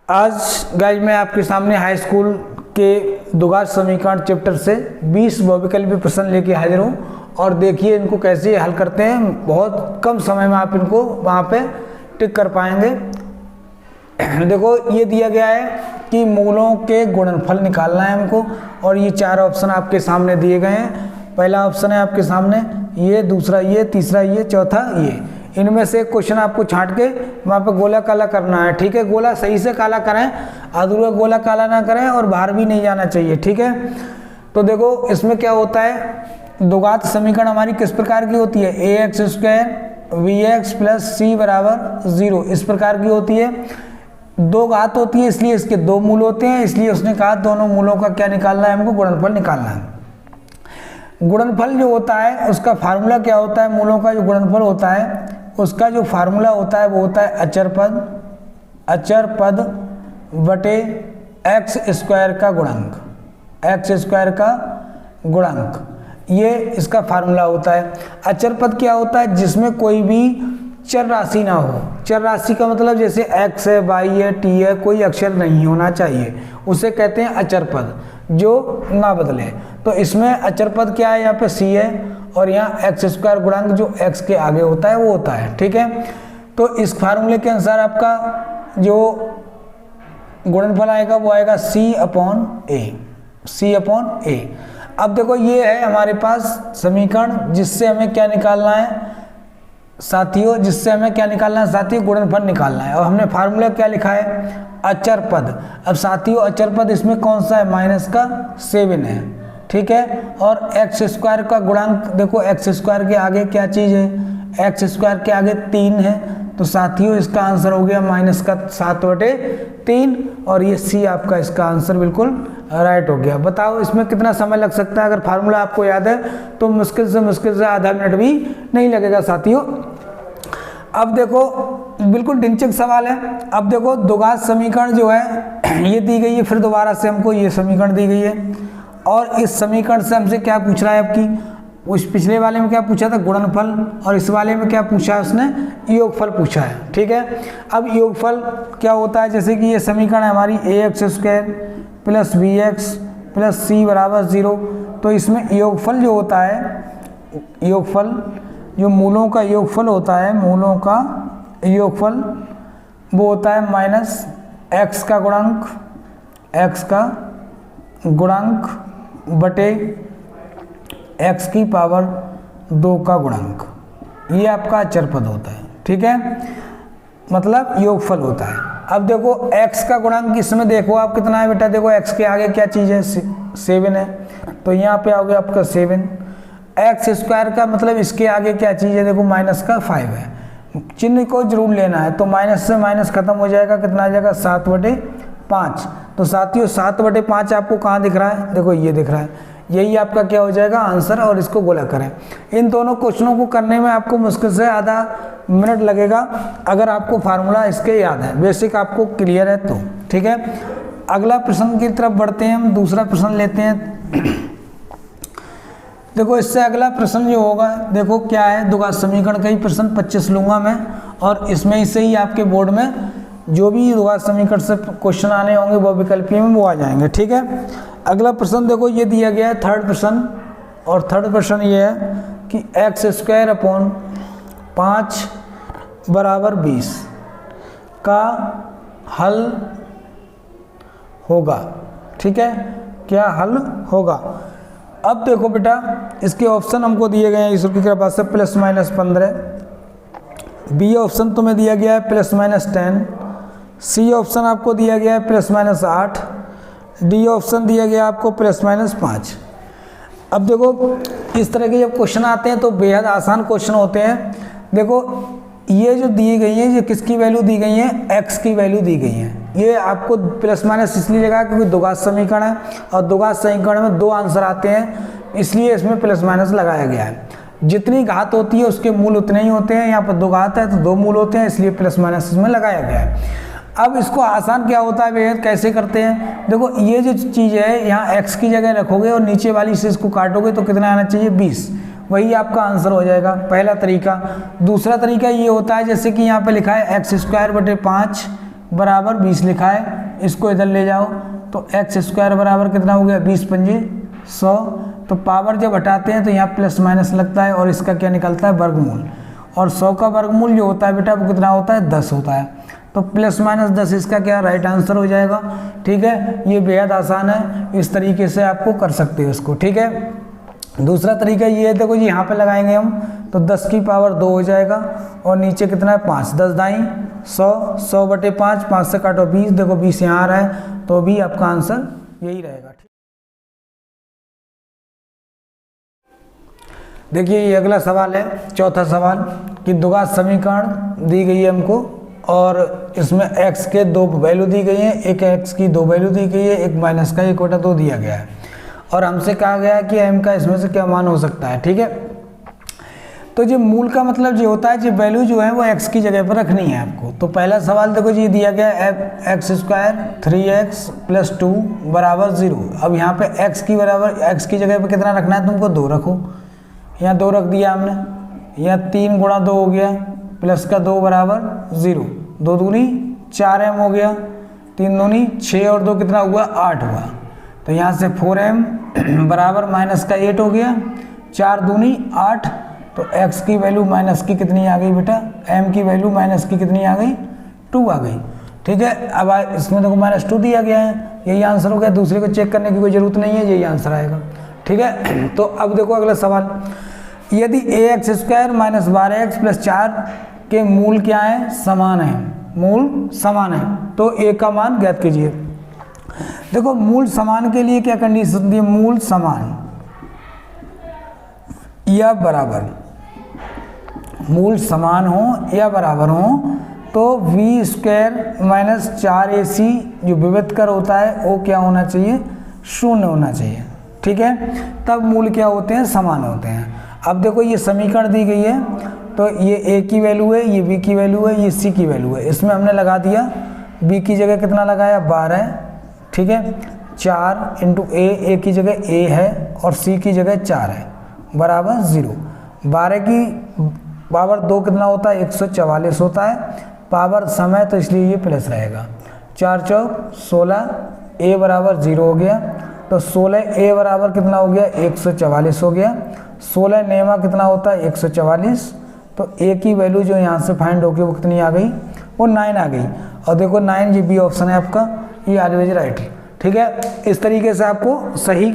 आज गाइज मैं आपके सामने हाई स्कूल के द्विघात समीकरण चैप्टर से 20 बहुविकल्पी प्रश्न लेके हाजिर हूँ और देखिए इनको कैसे हल करते हैं। बहुत कम समय में आप इनको वहाँ पे टिक कर पाएंगे। देखो ये दिया गया है कि मूलों के गुणनफल निकालना है हमको और ये चार ऑप्शन आपके सामने दिए गए हैं। पहला ऑप्शन है आपके सामने ये, दूसरा ये, तीसरा ये, चौथा ये। इनमें से क्वेश्चन आपको छांट के वहाँ पे गोला काला करना है, ठीक है। गोला सही से काला करें, अधूरा गोला काला ना करें और बाहर भी नहीं जाना चाहिए, ठीक है। तो देखो इसमें क्या होता है, द्विघात समीकरण हमारी किस प्रकार की होती है, a x square v x plus c बराबर 0 इस प्रकार की होती है। दो घात होती है इसलिए इसके दो मूल होते हैं, इसलिए उसने कहा दोनों मूलों का क्या निकालना है, हमको गुणनफल निकालना है। गुणनफल जो होता है उसका फार्मूला क्या होता है, मूलों का जो गुणनफल होता है उसका जो फार्मूला होता है वो होता है अचर पद बटे एक्स स्क्वायर का गुणांक, एक्स स्क्वायर का गुणांक, ये इसका फार्मूला होता है। अचर पद क्या होता है, जिसमें कोई भी चर राशि ना हो। चर राशि का मतलब जैसे x है, y है, t है, कोई अक्षर नहीं होना चाहिए, उसे कहते हैं अचर पद जो ना बदले। तो इसमें अचर पद क्या है, यहाँ पे c है और यहाँ एक्स स्क्वायर गुणांक जो x के आगे होता है वो होता है, ठीक है। तो इस फार्मूले के अनुसार आपका जो गुणनफल आएगा वो आएगा c अपॉन a। अब देखो ये है हमारे पास समीकरण जिससे हमें क्या निकालना है साथियों, गुणनफल निकालना है। और हमने फार्मूला क्या लिखा है, अचर पद। अब साथियों अचर पद इसमें कौन सा है, माइनस का 7 है, ठीक है। और एक्स स्क्वायर का गुणांक देखो, एक्स स्क्वायर के आगे क्या चीज़ है, एक्स स्क्वायर के आगे 3 है। तो साथियों इसका आंसर हो गया माइनस का 7/3 और ये सी आपका इसका आंसर बिल्कुल राइट हो गया। बताओ इसमें कितना समय लग सकता है, अगर फार्मूला आपको याद है तो मुश्किल से आधा मिनट भी नहीं लगेगा साथियों। अब देखो बिल्कुल डिंचक सवाल है। अब देखो द्विघात समीकरण जो है ये दी गई है, फिर दोबारा से हमको ये समीकरण दी गई है और इस समीकरण से हमसे क्या पूछ रहा है आपकी, उस पिछले वाले में क्या पूछा था, गुणनफल, और इस वाले में क्या पूछा है उसने, योगफल पूछा है, ठीक है। अब योगफल क्या होता है, जैसे कि ये समीकरण है हमारी a x square plus b x plus c बराबर 0। तो इसमें योगफल जो होता है, योगफल जो मूलों का योगफल होता है, मूलों का योगफल वो होता है माइनस एक्स का गुणांक बटे x की पावर 2 का गुणांक, ये आपका अचर पद होता है, ठीक है, मतलब योगफल होता है। अब देखो x का गुणांक इसमें देखो आप कितना है बेटा, देखो x के आगे क्या चीज़ है, 7 है, तो यहाँ पे आओगे आपका 7। एक्स स्क्वायर का मतलब इसके आगे क्या चीज़ है, देखो माइनस का 5 है, चिन्ह को जरूर लेना है। तो माइनस से माइनस खत्म हो जाएगा, कितना आ जाएगा 7/5। तो साथियों 7/5 आपको कहाँ दिख रहा है, देखो ये दिख रहा है, यही आपका क्या हो जाएगा आंसर। और इसको गोला करें। इन दोनों क्वेश्चनों को करने में आपको मुश्किल से आधा मिनट लगेगा अगर आपको फार्मूला इसके याद है, बेसिक आपको क्लियर है तो, ठीक है। अगला प्रश्न की तरफ बढ़ते हैं, हम दूसरा प्रश्न लेते हैं। देखो इससे अगला प्रश्न जो होगा, देखो क्या है, द्विघात समीकरण का ही प्रश्न 25 लूँगा मैं और इसमें से ही आपके बोर्ड में जो भी द्विघात समीकरण से क्वेश्चन आने होंगे वो विकल्पीय में वो आ जाएंगे, ठीक है। अगला प्रश्न देखो ये दिया गया है थर्ड प्रश्न, और थर्ड प्रश्न ये है कि एक्स स्क्वायर अपॉन 5 बराबर 20 का हल होगा, ठीक है, क्या हल होगा। अब देखो बेटा इसके ऑप्शन हमको दिए गए हैं ईश्वर की कृपा से, ±15, बी ऑप्शन तुम्हें दिया गया है ±10, सी ऑप्शन आपको दिया गया है ±8, डी ऑप्शन दिया गया आपको ±5। अब देखो इस तरह के जब क्वेश्चन आते हैं तो बेहद आसान क्वेश्चन होते हैं। देखो ये जो दी गई है, ये किसकी वैल्यू दी गई है, एक्स की वैल्यू दी गई है। ये आपको ± इसलिए लगा क्योंकि द्विघात समीकरण है और द्विघात समीकरण में 2 आंसर आते हैं, इसलिए इसमें ± लगाया गया है। जितनी घात होती है उसके मूल उतने ही होते हैं, यहाँ पर 2 घात है तो 2 मूल होते हैं, इसलिए ± इसमें लगाया गया है। अब इसको आसान क्या होता है बेहद, कैसे करते हैं, देखो ये जो चीज़ है यहाँ x की जगह रखोगे और नीचे वाली से इसको काटोगे तो कितना आना चाहिए, 20, वही आपका आंसर हो जाएगा, पहला तरीका। दूसरा तरीका ये होता है जैसे कि यहाँ पे लिखा है x² बटे 5 बराबर 20 लिखा है, इसको इधर ले जाओ तो एक्स स्क्वायर बराबर कितना हो गया 20 पंजे 100। तो पावर जब हटाते हैं तो यहाँ प्लस माइनस लगता है और इसका क्या निकलता है वर्गमूल, और 100 का वर्गमूल जो होता है बेटा वो कितना होता है 10 होता है। तो प्लस माइनस 10 इसका क्या राइट आंसर हो जाएगा। ठीक है, ये बेहद आसान है, इस तरीके से आपको कर सकते हो इसको। ठीक है, दूसरा तरीका ये है, देखो जी यहाँ पे लगाएंगे हम तो 10 की पावर 2 हो जाएगा और नीचे कितना है 5, 10 दाई 100, 100 बटे 5, 5 से काटो 20, देखो 20 यहाँ आ रहा है तो भी आपका आंसर यही रहेगा। देखिए ये अगला सवाल है, चौथा सवाल कि द्विघात समीकरण दी गई है हमको और इसमें x के 2 वैल्यू दी गई हैं, एक x की 2 वैल्यू दी गई है, एक माइनस का 1/2 दिया गया है और हमसे कहा गया है कि m का इसमें से क्या मान हो सकता है। ठीक है, तो जो मूल का मतलब जो होता है जो वैल्यू जो है वो x की जगह पर रखनी है आपको। तो पहला सवाल देखो जी दिया गया है x स्क्वायर 3x + 2 = 0। अब यहाँ पे x की बराबर x की जगह पर कितना रखना है तुमको 2 रखो, यहाँ 2 रख दिया हमने, यहाँ 3 × 2 हो गया प्लस का 2 = 0, 2 दूनी 4m हो गया, 3 दूनी 6 और 2 कितना हुआ 8 हुआ। तो यहाँ से 4m बराबर माइनस का 8 हो गया, 4 दूनी 8, तो x की वैल्यू माइनस की कितनी आ गई बेटा, m की वैल्यू माइनस की कितनी आ गई 2 आ गई। ठीक है, अब इसमें देखो -2 दिया गया है, यही आंसर हो गया, दूसरे को चेक करने की कोई ज़रूरत नहीं है, यही आंसर आएगा। ठीक है, तो अब देखो अगला सवाल, यदि ax स्क्वायर माइनस 12x + 4 के मूल क्या है समान है, मूल समान है तो a का मान ज्ञात कीजिए। देखो मूल समान के लिए क्या कंडीशन होती है, मूल समान या बराबर, मूल समान हो या बराबर हो तो v² - 4ac जो विविधकर होता है वो क्या होना चाहिए 0 होना चाहिए। ठीक है, तब मूल क्या होते हैं समान होते हैं। अब देखो ये समीकरण दी गई है तो ये a की वैल्यू है, ये b की वैल्यू है, ये c की वैल्यू है, इसमें हमने लगा दिया b की जगह कितना लगाया 12। ठीक है, 4 × a की जगह a है और c की जगह 4 है बराबर 0। 12 की पावर 2 कितना होता है 144 होता है, पावर समय तो इसलिए ये प्लस रहेगा, 4 चौक 16, a बराबर 0 हो गया तो 16a बराबर कितना हो गया 144 हो गया, 16 नेमा कितना होता है 144, तो a की वैल्यू जो यहाँ से फाइंड होगी वो कितनी आ गई वो 9 आ गई। और देखो 9 जी बी ऑप्शन है आपका, ये ऑलवेज राइट। ठीक है, इस तरीके से आपको सही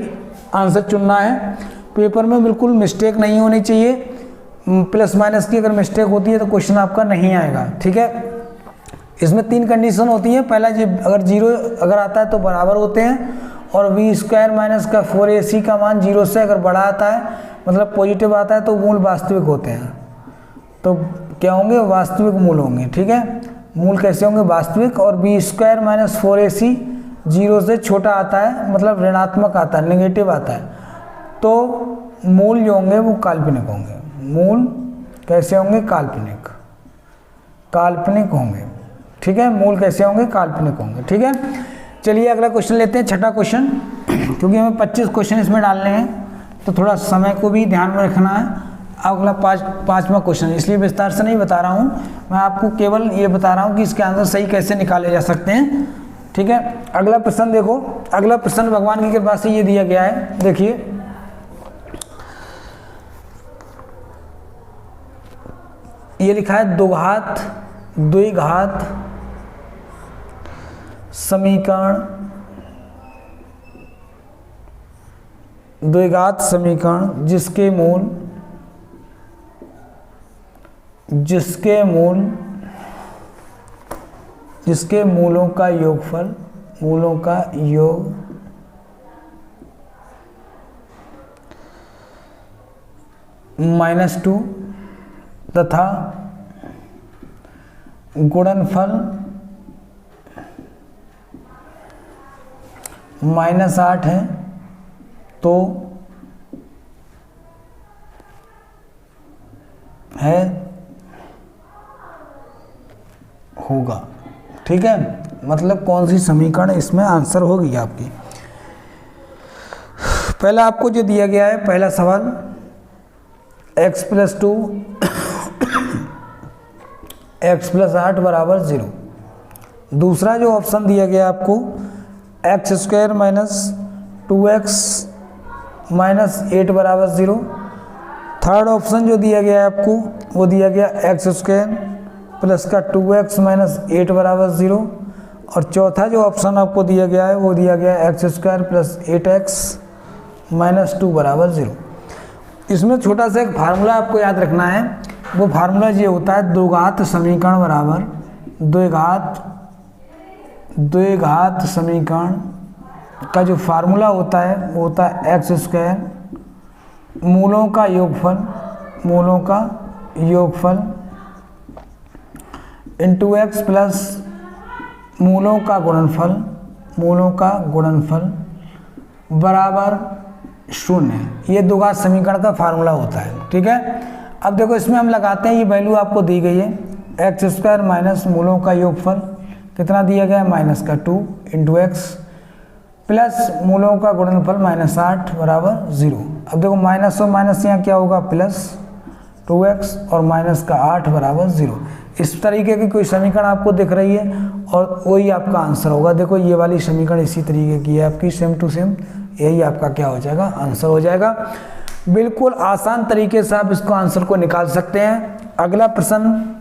आंसर चुनना है, पेपर में बिल्कुल मिस्टेक नहीं होनी चाहिए, प्लस माइनस की अगर मिस्टेक होती है तो क्वेश्चन आपका नहीं आएगा। ठीक है, इसमें 3 कंडीशन होती है, पहला जी अगर 0 अगर आता है तो बराबर होते हैं और v² - का 4ac का मान 0 से अगर बड़ा आता है मतलब पॉजिटिव आता है तो मूल वास्तविक होते हैं, तो क्या होंगे वास्तविक मूल होंगे। ठीक है, मूल कैसे होंगे वास्तविक, और v² - 4ac 0 से छोटा आता है मतलब ऋणात्मक आता है, नेगेटिव आता है, तो मूल जो होंगे वो काल्पनिक होंगे। मूल कैसे होंगे काल्पनिक, काल्पनिक होंगे। ठीक है, मूल कैसे होंगे काल्पनिक होंगे। ठीक है, चलिए अगला क्वेश्चन लेते हैं, छठा क्वेश्चन, क्योंकि हमें 25 क्वेश्चन इसमें डालने हैं तो थोड़ा समय को भी ध्यान में रखना है। अगला पाँचवा क्वेश्चन इसलिए विस्तार से नहीं बता रहा हूँ, मैं आपको केवल ये बता रहा हूँ कि इसके आंसर सही कैसे निकाले जा सकते हैं। ठीक है, अगला प्रश्न देखो, अगला प्रश्न भगवान की कृपा से ये दिया गया है, देखिए ये लिखा है द्विघात समीकरण जिसके मूलों का योगफल योग -2 तथा गुणनफल -8 है तो होगा। ठीक है, मतलब कौन सी समीकरण इसमें आंसर होगी आपकी। पहला आपको जो दिया गया है पहला सवाल x + 2 x + 8 = 0, दूसरा जो ऑप्शन दिया गया आपको x square minus 2x minus 8 बराबर 0। थर्ड ऑप्शन जो दिया गया है आपको वो दिया गया एक्स स्क्वायर प्लस का 2x माइनस 8 बराबर 0। और चौथा जो ऑप्शन आपको दिया गया है वो दिया गया x square plus 8x minus 2 बराबर 0। इसमें छोटा सा एक फार्मूला आपको याद रखना है। वो फार्मूला ये होता है द्विघात समीकरण बराबर द्विघात समीकरण का जो फार्मूला होता है वो होता है एक्स स्क्वायर मूलों का योगफल इंटू एक्स प्लस मूलों का गुणनफल बराबर 0। ये द्विघात समीकरण का फार्मूला होता है, ठीक है। अब देखो इसमें हम लगाते हैं, ये वैल्यू आपको दी गई है एक्स स्क्वायर माइनस मूलों का योगफल कितना दिया गया है माइनस का 2 इंटू एक्स प्लस मूलों का गुणनफल माइनस 8 बराबर 0। अब देखो माइनस और माइनस यहाँ क्या होगा प्लस 2x और माइनस का 8 बराबर 0। इस तरीके की कोई समीकरण आपको दिख रही है और वही आपका आंसर होगा। देखो ये वाली समीकरण इसी तरीके की है आपकी, सेम टू सेम, यही आपका क्या हो जाएगा आंसर हो जाएगा। बिल्कुल आसान तरीके से आप इसको आंसर को निकाल सकते हैं। अगला प्रश्न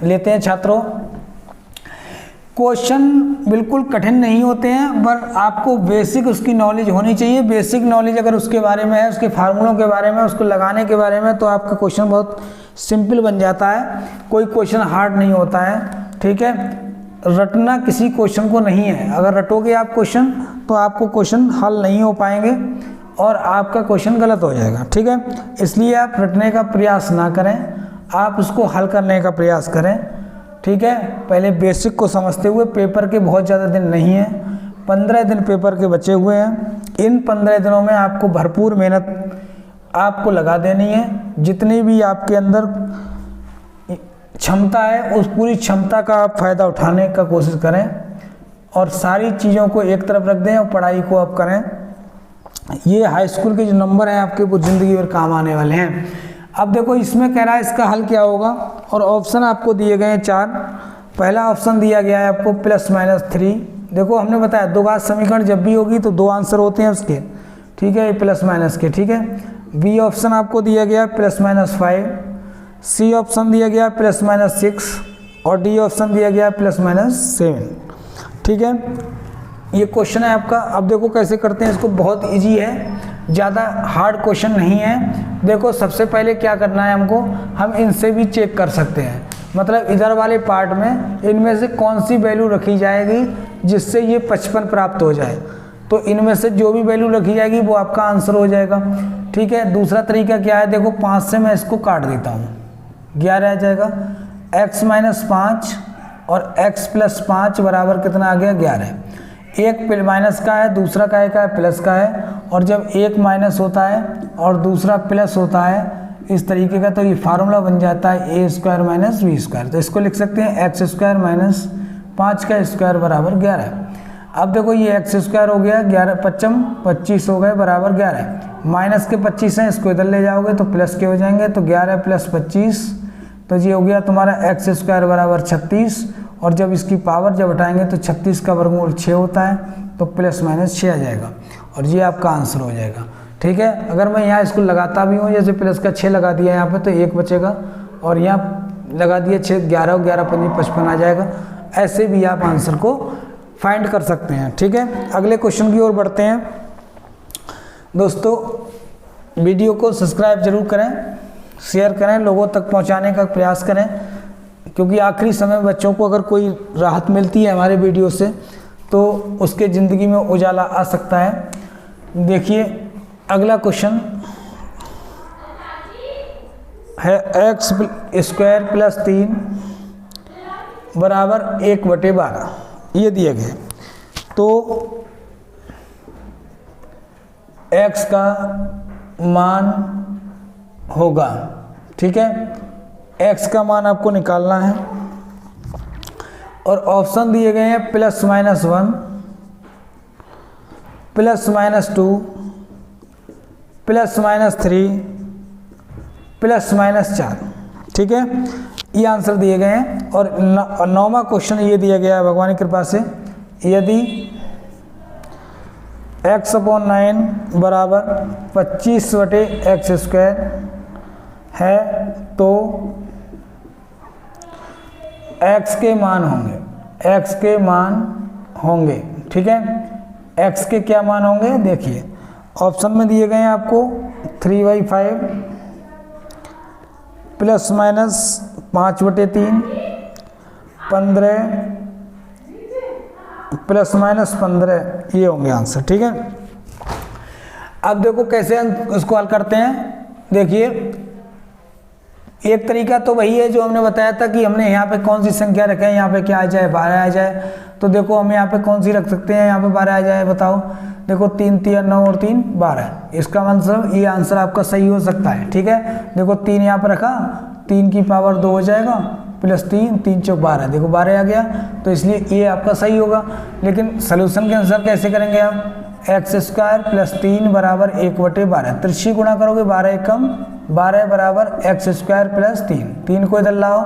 लेते हैं छात्रों। क्वेश्चन बिल्कुल कठिन नहीं होते हैं, पर आपको बेसिक उसकी नॉलेज होनी चाहिए। बेसिक नॉलेज अगर उसके बारे में है, उसके फार्मूलों के बारे में, उसको लगाने के बारे में, तो आपका क्वेश्चन बहुत सिंपल बन जाता है। कोई क्वेश्चन हार्ड नहीं होता है, ठीक है। रटना किसी क्वेश्चन को नहीं है। अगर रटोगे आप क्वेश्चन तो आपको क्वेश्चन हल नहीं हो पाएंगे और आपका क्वेश्चन गलत हो जाएगा, ठीक है। इसलिए आप रटने का प्रयास ना करें, आप उसको हल करने का प्रयास करें, ठीक है। पहले बेसिक को समझते हुए, पेपर के बहुत ज़्यादा दिन नहीं है, 15 दिन पेपर के बचे हुए हैं। इन 15 दिनों में आपको भरपूर मेहनत आपको लगा देनी है। जितनी भी आपके अंदर क्षमता है उस पूरी क्षमता का आप फायदा उठाने का कोशिश करें और सारी चीज़ों को एक तरफ रख दें और पढ़ाई को आप करें। ये हाई स्कूल के जो नंबर हैं आपके वो ज़िंदगी भर काम आने वाले हैं। अब देखो इसमें कह रहा है इसका हल क्या होगा और ऑप्शन आपको दिए गए हैं 4। पहला ऑप्शन दिया गया है आपको प्लस माइनस 3। देखो हमने बताया द्विघात समीकरण जब भी होगी तो 2 आंसर होते हैं उसके, ठीक है, प्लस माइनस के, ठीक है। बी ऑप्शन आपको दिया गया प्लस माइनस 5, सी ऑप्शन दिया गया प्लस माइनस 6 और डी ऑप्शन दिया गया प्लस माइनस 7, ठीक है। ये क्वेश्चन है आपका। अब देखो कैसे करते हैं इसको, बहुत इजी है, ज़्यादा हार्ड क्वेश्चन नहीं है। देखो सबसे पहले क्या करना है हमको, हम इनसे भी चेक कर सकते हैं, मतलब इधर वाले पार्ट में इनमें से कौन सी वैल्यू रखी जाएगी जिससे ये 55 प्राप्त हो जाए। तो इनमें से जो भी वैल्यू रखी जाएगी वो आपका आंसर हो जाएगा, ठीक है। दूसरा तरीका क्या है, देखो 5 से मैं इसको काट देता हूँ, 11 आ जाएगा। x माइनस 5 और x प्लस 5 बराबर कितना आ गया 11। एक माइनस का है, दूसरा का है प्लस का है, और जब एक माइनस होता है और दूसरा प्लस होता है इस तरीके का तो ये फार्मूला बन जाता है ए स्क्वायर माइनस बी स्क्वायर। तो इसको लिख सकते हैं एक्स स्क्वायर माइनस 5 का स्क्वायर बराबर 11। अब देखो ये एक्स स्क्वायर हो गया 11 पच्चम 25 हो गए बराबर 11। माइनस के 25 हैं, इसको इधर ले जाओगे तो प्लस के हो जाएंगे, तो 11 प्लस 25 तो ये हो गया तुम्हारा एक्स स्क्वायर बराबर 36। और जब इसकी पावर जब हटाएंगे तो 36 का वर्गमूल 6 होता है, तो प्लस माइनस 6 आ जाएगा और ये आपका आंसर हो जाएगा, ठीक है। अगर मैं यहाँ इसको लगाता भी हूँ, जैसे प्लस का 6 लगा दिया यहाँ पे तो 1 बचेगा और यहाँ लगा दिया 6, 11 11 5 55 आ जाएगा। ऐसे भी आप आंसर को फाइंड कर सकते हैं, ठीक है। अगले क्वेश्चन की ओर बढ़ते हैं। दोस्तों वीडियो को सब्सक्राइब जरूर करें, शेयर करें, लोगों तक पहुँचाने का प्रयास करें, क्योंकि आखिरी समय बच्चों को अगर कोई राहत मिलती है हमारे वीडियो से तो उसके ज़िंदगी में उजाला आ सकता है। देखिए अगला क्वेश्चन है एक्स स्क्वायर प्लस 3 बराबर 1/12 ये दिए गए। तो x का मान होगा, ठीक है, x का मान आपको निकालना है और ऑप्शन दिए गए हैं plus minus 1, plus minus 2, plus minus 3, plus minus 4, ठीक है, ये आंसर दिए गए हैं। और 9वां क्वेश्चन ये दिया गया है भगवान की कृपा से, यदि x/9 बराबर 25/x² है तो x के मान होंगे, ठीक है, x के क्या मान होंगे देखिए, ऑप्शन में दिए गए हैं आपको 3/5 प्लस माइनस 5/3, 15 प्लस माइनस 15, ये होंगे आंसर, ठीक है। अब देखो कैसे हम इसको हल करते हैं। देखिए, एक तरीका तो वही है जो हमने बताया था कि हमने यहाँ पे कौन सी संख्या रखें, यहाँ पे क्या आ जाए, 12 आ जाए। तो देखो हम यहाँ पे कौन सी रख सकते हैं, यहाँ पे 12 आ जाए, बताओ। देखो 3 3 9 और 3 12, इसका मतलब ये आंसर आपका सही हो सकता है, ठीक है। देखो 3 यहाँ पर रखा, 3 की पावर 2 हो जाएगा, प्लस 3, 3 चौक 12, देखो 12 आ गया, तो इसलिए ये आपका सही होगा। लेकिन सोल्यूशन के आंसर कैसे करेंगे आप, x² प्लस 3 बराबर 1/12, त्रिशी गुणा करोगे, 12 एकम 12 बराबर x² प्लस 3, 3 को इधर लाओ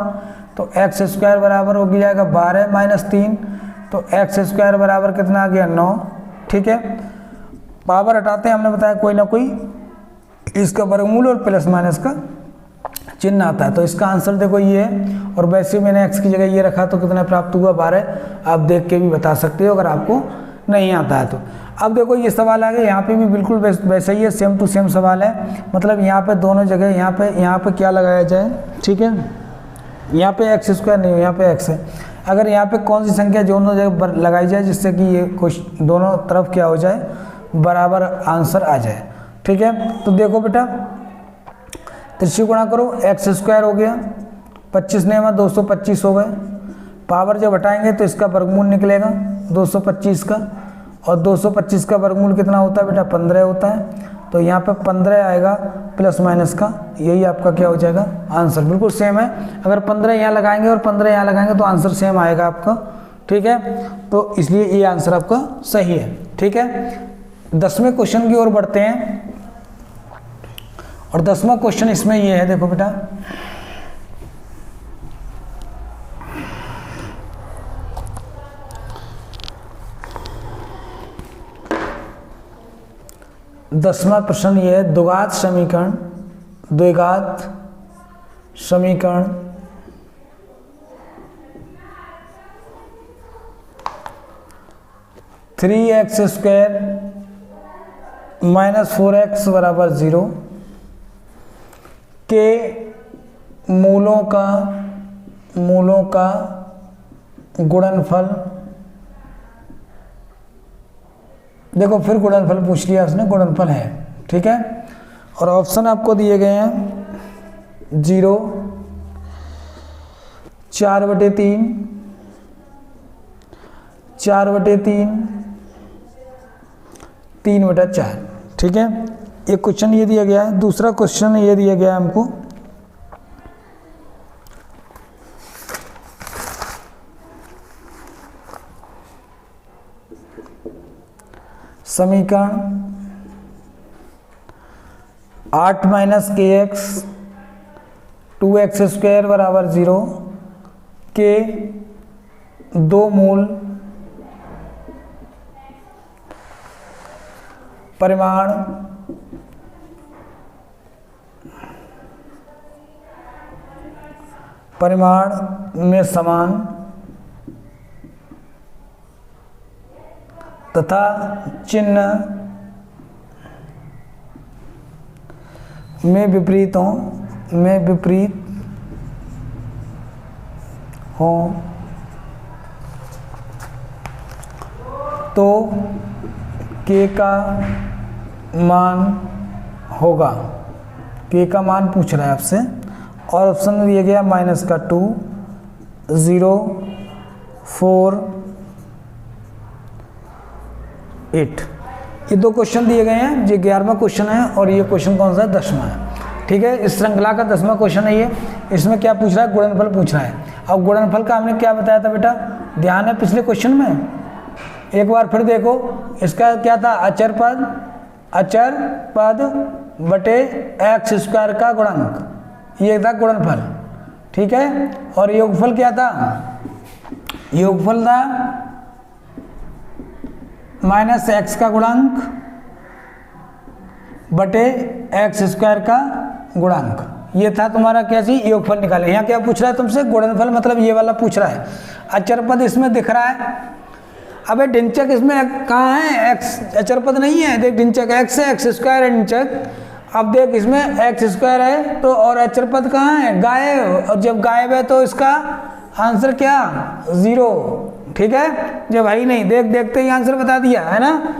तो x² बराबर हो जाएगा 12 माइनस 3, तो x² बराबर कितना आ गया 9, ठीक है। पावर हटाते हैं, हमने बताया कोई ना कोई इसका वर्गमूल और प्लस माइनस का चिन्ह आता है, तो इसका आंसर देखो ये है। और वैसे मैंने x की जगह ये रखा तो कितना प्राप्त हुआ 12, आप देख के भी बता सकते हो अगर आपको नहीं आता है तो। अब देखो ये सवाल आ गया, यहाँ पे भी बिल्कुल वैसा ही है, सेम टू सेम सवाल है। मतलब यहाँ पे दोनों जगह यहाँ पे क्या लगाया जाए, ठीक है, यहाँ पे x² नहीं, यहाँ पे x है। अगर यहाँ पे कौन सी संख्या दोनों जगह लगाई जाए जिससे कि ये कुछ दोनों तरफ क्या हो जाए, बराबर आंसर आ जाए, ठीक है। तो देखो बेटा, त्रिशी गुणा करो, x² हो गया, 25 ने 225 हो गए, पावर जब हटाएंगे तो इसका वर्गमूल निकलेगा 225 का, और 225 का वर्गमूल कितना होता है बेटा 15 होता है, तो यहाँ पे 15 आएगा प्लस माइनस का, यही आपका क्या हो जाएगा आंसर, बिल्कुल सेम है। अगर 15 यहाँ लगाएंगे और 15 यहाँ लगाएंगे तो आंसर सेम आएगा आपका, ठीक है। तो इसलिए ये आंसर आपका सही है, ठीक है। 10वें क्वेश्चन की ओर बढ़ते हैं, और 10वां क्वेश्चन इसमें ये है, देखो बेटा, दसवां प्रश्न ये है, द्विघात समीकरण 3x² माइनस 4x बराबर 0 के मूलों का गुणनफल, देखो फिर गुणनफल पूछ लिया उसने, गुणनफल है, ठीक है। और ऑप्शन आपको दिए गए हैं 0, 4/3, 4/3, 3/4, ठीक है। एक क्वेश्चन ये दिया गया है। दूसरा क्वेश्चन ये दिया गया है हमको, समीकरण 8 माइनस kx 2x² बराबर 0 के दो मूल परिमाण में समान तथा चिन्ह में विपरीत हो तो k का मान होगा। k का मान पूछ रहा है आपसे, और ऑप्शन में दिया गया -2, 0, 4, 8। ये दो क्वेश्चन दिए गए हैं, ये 11वां क्वेश्चन है और ये क्वेश्चन कौन सा है 10वां है, ठीक है। इस श्रृंखला का 10वां क्वेश्चन है ये। इसमें क्या पूछ रहा है, गुणनफल पूछ रहा है। अब गुणनफल का हमने क्या बताया था बेटा, ध्यान है पिछले क्वेश्चन में, एक बार फिर देखो। इसका क्या था, अचर पद बटे x² का गुणांक, ये था गुणनफल। ठीक है। और योगफल क्या था, योगफल था माइनस एक्स का गुणांक बटे एक्स स्क्वायर का गुणांक, ये था तुम्हारा क्या चीज, योगफल निकाले। यहाँ क्या पूछ रहा है तुमसे, गुणनफल, मतलब ये वाला पूछ रहा है। अचर पद इसमें दिख रहा है, अबे ढिंचक इसमें कहाँ है, एक्स, अचर पद नहीं है, देख ढिंचक एक्स है, एक्स स्क्वायर है ढिंचक। अब देख इसमें एक्स स्क्वायर है तो, और अचर पद कहाँ है, गायब, और जब गायब है तो इसका आंसर क्या, 0, ठीक है। जब है ही नहीं, देखते ही आंसर बता दिया है ना,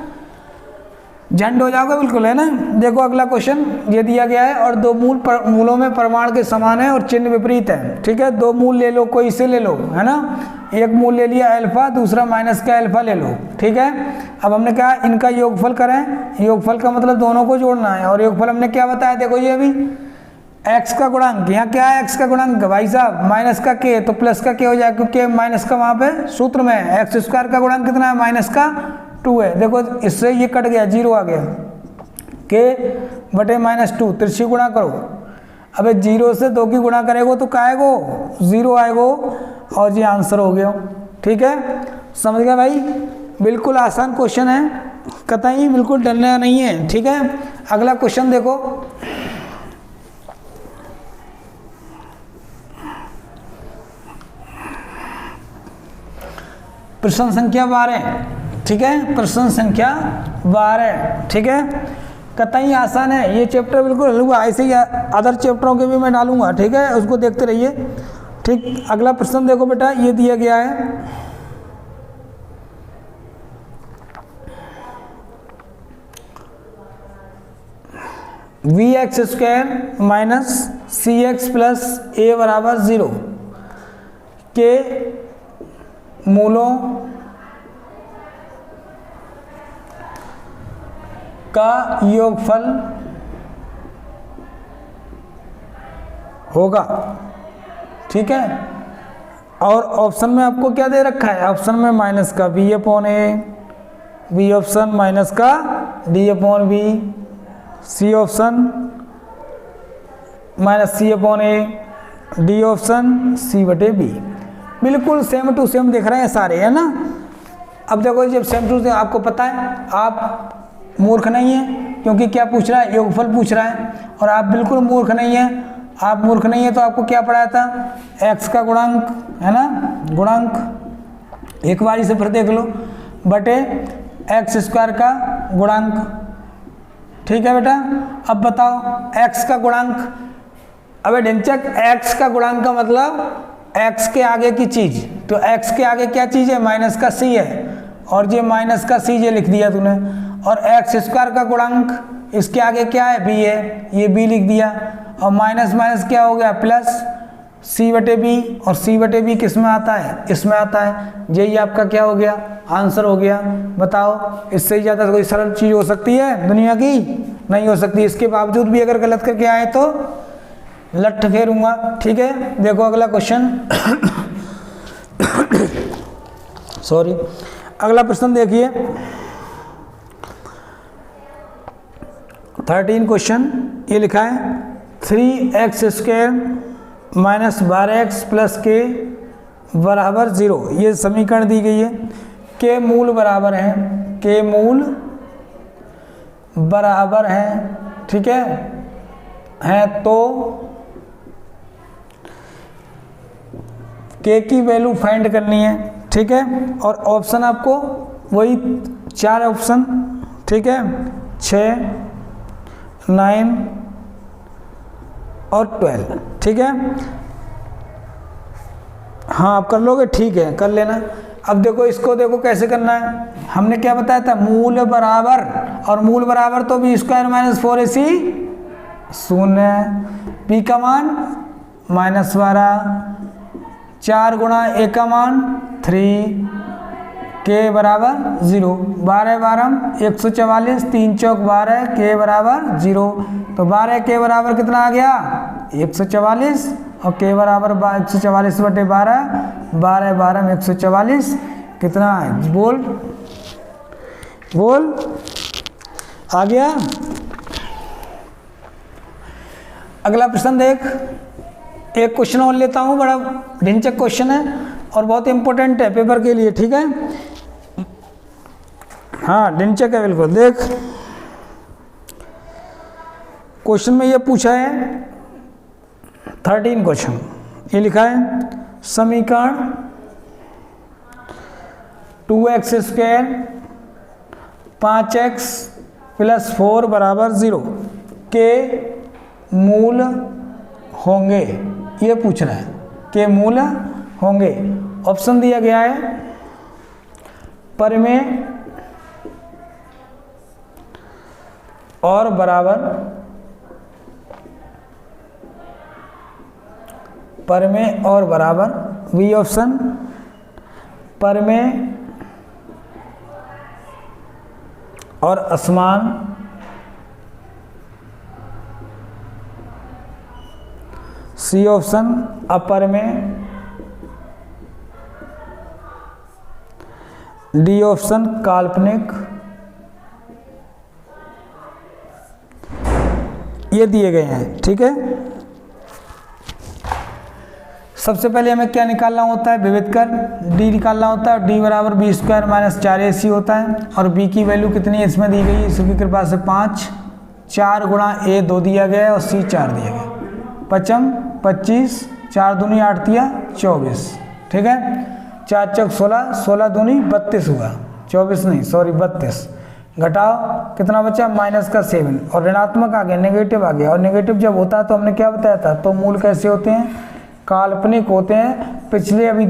झंड हो जाओगे बिल्कुल, है ना। देखो अगला क्वेश्चन ये दिया गया है, और दो मूलों में प्रमाण के समान है और चिन्ह विपरीत है, ठीक है। दो मूल ले लो, कोई से ले लो, है ना। एक मूल ले लिया अल्फा, दूसरा माइनस का अल्फा ले लो, ठीक है। अब हमने कहा इनका योगफल करें, योगफल का मतलब दोनों को जोड़ना है, और योगफल हमने क्या बताया, देखो ये अभी एक्स का गुणांक, यहाँ क्या है एक्स का गुणांक भाई साहब, माइनस का के, तो प्लस का के हो जाएगा, क्योंकि माइनस का वहाँ पे सूत्र में है। एक्स स्क्वायर का गुणांक कितना है, माइनस का 2 है, देखो इससे ये कट गया, 0 आ गया, के बटे -2, तिरछी गुणा करो। अबे 0 से 2 की गुणा करेगो तो क्या आएगो, 0 आएगो, और ये आंसर हो गया, ठीक है। समझ गया भाई, बिल्कुल आसान क्वेश्चन है, कतई बिल्कुल डरना नहीं है, ठीक है। अगला क्वेश्चन देखो, प्रश्न संख्या 12, ठीक है, प्रश्न संख्या 12, ठीक है। कतई आसान है ये चैप्टर, बिल्कुल हलवा, ऐसे ही अदर चैप्टरों के भी मैं डालूंगा, ठीक है, उसको देखते रहिए, ठीक। अगला प्रश्न देखो बेटा, ये दिया गया है, v x square minus c x plus a बराबर 0 के मूलों का योगफल होगा, ठीक है। और ऑप्शन में आपको क्या दे रखा है, ऑप्शन में माइनस का b upon a, b option minus का d upon b, c option minus c upon a, d option c बटे बी। बिल्कुल सेम टू सेम दिख रहे हैं सारे, है ना। अब देखो जब सेम टू सेम, आपको पता है आप मूर्ख नहीं है, क्योंकि क्या पूछ रहा है, योगफल पूछ रहा है, और आप बिल्कुल मूर्ख नहीं है। आप मूर्ख नहीं है तो आपको क्या पढ़ाया था, एक्स का गुणांक, है ना, गुणांक, एक बारी से फिर देख लो, बटे एक्स स्क्वायर का गुणांक, ठीक है बेटा। अब बताओ एक्स का गुणांक, अबे ढिंचक एक्स का गुणांक का मतलब एक्स के आगे की चीज, तो एक्स के आगे क्या चीज है, माइनस का सी है, और ये माइनस का सी ये लिख दिया तूने, और एक्स स्क्वायर का गुणांक इसके आगे क्या है, बी है, ये बी लिख दिया, और माइनस माइनस क्या हो गया, प्लस सी बटे बी, और सी बटे बी किस में आता है, इसमें आता है, यही आपका क्या हो गया, आंसर हो गया। बताओ इससे ज़्यादा कोई सरल चीज़ हो सकती है दुनिया की, नहीं हो सकती। इसके बावजूद भी अगर गलत करके आए तो लठ फेरूंगा, ठीक है। देखो अगला क्वेश्चन सॉरी, अगला प्रश्न देखिए, 13 क्वेश्चन, ये लिखा है 3x square minus 12x plus के बराबर 0, ये समीकरण दी गई है। के मूल बराबर हैं, के मूल बराबर हैं, ठीक है तो के की वैल्यू फाइंड करनी है, ठीक है। और ऑप्शन आपको वही 4 ऑप्शन, ठीक है, 6, 9 और 12, ठीक है। हाँ आप कर लोगे, ठीक है कर लेना। अब देखो इसको देखो कैसे करना है, हमने क्या बताया था, मूल बराबर, और मूल बराबर तो B square minus 4ac 0, B का मान -12, 4 गुणा ए का मान 3, के बराबर 0, 12 12 144, 3 चौक 12, के बराबर 0, तो 12 के बराबर कितना आ गया 144, और के बराबर 144 बटे 12, 12 12 में 144, कितना है, बोल बोल आ गया। अगला प्रश्न देख, एक क्वेश्चन और लेता हूँ, बड़ा ढिंचक क्वेश्चन है और बहुत इंपॉर्टेंट है पेपर के लिए, ठीक है। हाँ ढिंचक है बिल्कुल। देख क्वेश्चन में ये पूछा है 13 क्वेश्चन, ये लिखा है समीकरण 2x स्क्वायर 5x प्लस 4 बराबर 0 के मूल होंगे, ये पूछ रहा है के मूल होंगे। ऑप्शन दिया गया है परिमेय और बराबर, परिमेय और बराबर, बी ऑप्शन परिमेय और असमान, सी ऑप्शन अपरिमेय, डी ऑप्शन काल्पनिक। ये दिए गए हैं, ठीक है। सबसे पहले हमें क्या निकालना होता है, विविध कर डी निकालना होता है। डी बराबर बी स्क्वायर माइनस 4ac होता है और बी की वैल्यू कितनी है इसमें दी गई है, ईश्वर की कृपा से 5, 4 गुणा ए 2 दिया गया है और सी 4 दिया गया। 5 25, 4 दूनी 8 दिया 24, ठीक है। 4 चौक 16, 16 दूनी 32 हुआ, 24 नहीं सॉरी 32। घटाओ कितना बचा, माइनस का 7 और ऋणात्मक आ गया, नेगेटिव आ गया। और नेगेटिव जब होता है तो हमने क्या बताया था, तो मूल कैसे होते हैं, काल्पनिक होते हैं। पिछले अभी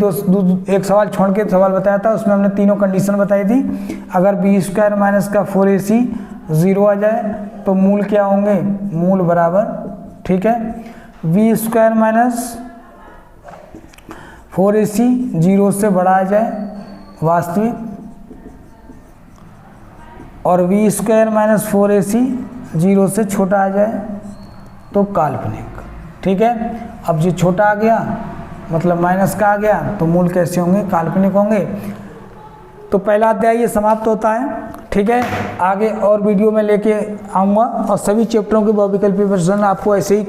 एक सवाल छोड़ के सवाल बताया था, उसमें हमने तीनों कंडीशन बताई थी। अगर बी स्क्वायर माइनस का 4ac 0 आ जाए तो मूल क्या होंगे, मूल बराबर, ठीक है, बी स्क्वायर माइनस 4ac 0 से बड़ा आ जाए वास्तविक, और बी स्क्वायर माइनस 4ac 0 से छोटा आ जाए तो काल्पनिक, ठीक है। अब जो छोटा आ गया मतलब माइनस का आ गया तो मूल कैसे होंगे, काल्पनिक होंगे। तो पहला अध्याय ये समाप्त होता है, ठीक है। आगे और वीडियो में लेके आऊँगा और सभी चैप्टरों के बहुविकल्पी प्रश्न आपको ऐसे ही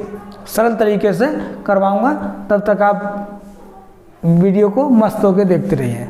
सरल तरीके से करवाऊँगा। तब तक आप वीडियो को मस्त होकर देखते रहिए।